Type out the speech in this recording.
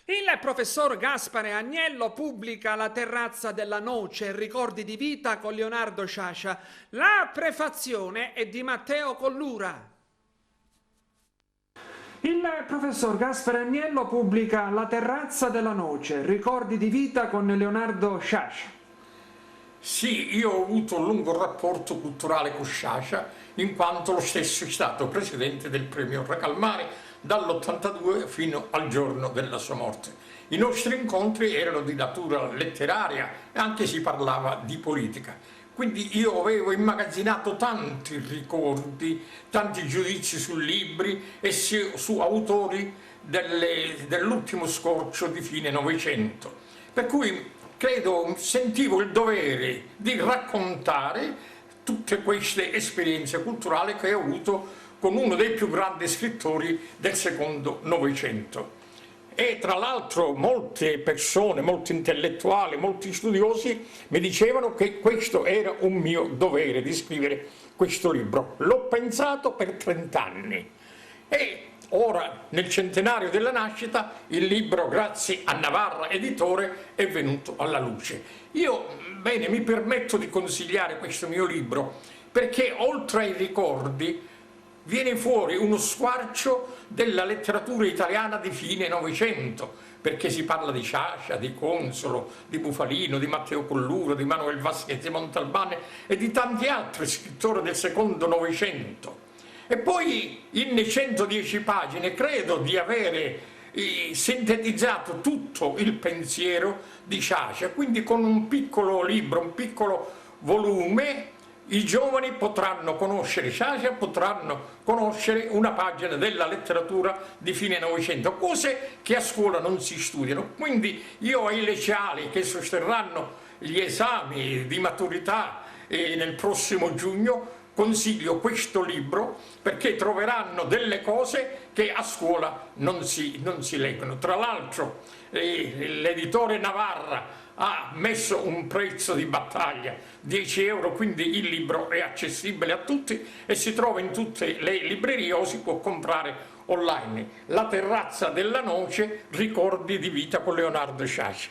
Il professor Gaspare Agnello pubblica La terrazza della noce, ricordi di vita con Leonardo Sciascia. La prefazione è di Matteo Collura. Il professor Gaspare Agnello pubblica La terrazza della noce, ricordi di vita con Leonardo Sciascia. Sì, io ho avuto un lungo rapporto culturale con Sciascia, in quanto lo stesso è stato presidente del premio Racalmare dall'82 fino al giorno della sua morte. I nostri incontri erano di natura letteraria e anche si parlava di politica. Quindi io avevo immagazzinato tanti ricordi, tanti giudizi su libri e su autori dell'ultimo scorcio di fine Novecento. Per cui credo, sentivo il dovere di raccontare tutte queste esperienze culturali che ho avuto con uno dei più grandi scrittori del secondo Novecento. E tra l'altro molte persone, molti intellettuali, molti studiosi mi dicevano che questo era un mio dovere di scrivere questo libro. L'ho pensato per 30 anni e ora, nel centenario della nascita, il libro, grazie a Navarra Editore, è venuto alla luce. Io, bene, mi permetto di consigliare questo mio libro perché oltre ai ricordi viene fuori uno squarcio della letteratura italiana di fine Novecento, perché si parla di Sciascia, di Consolo, di Bufalino, di Matteo Collura, di Manuel Vázquez de Montalbán e di tanti altri scrittori del secondo Novecento. E poi in 110 pagine credo di avere sintetizzato tutto il pensiero di Sciascia, quindi con un piccolo libro, un piccolo volume, i giovani potranno conoscere Sciascia, potranno conoscere una pagina della letteratura di fine Novecento, cose che a scuola non si studiano. Quindi io ai liceali che sosterranno gli esami di maturità nel prossimo giugno consiglio questo libro perché troveranno delle cose che a scuola non si leggono. Tra l'altro l'editore Navarra ha messo un prezzo di battaglia, 10 euro, quindi il libro è accessibile a tutti e si trova in tutte le librerie o si può comprare online. La terrazza della noce, ricordi di vita con Leonardo Sciascia.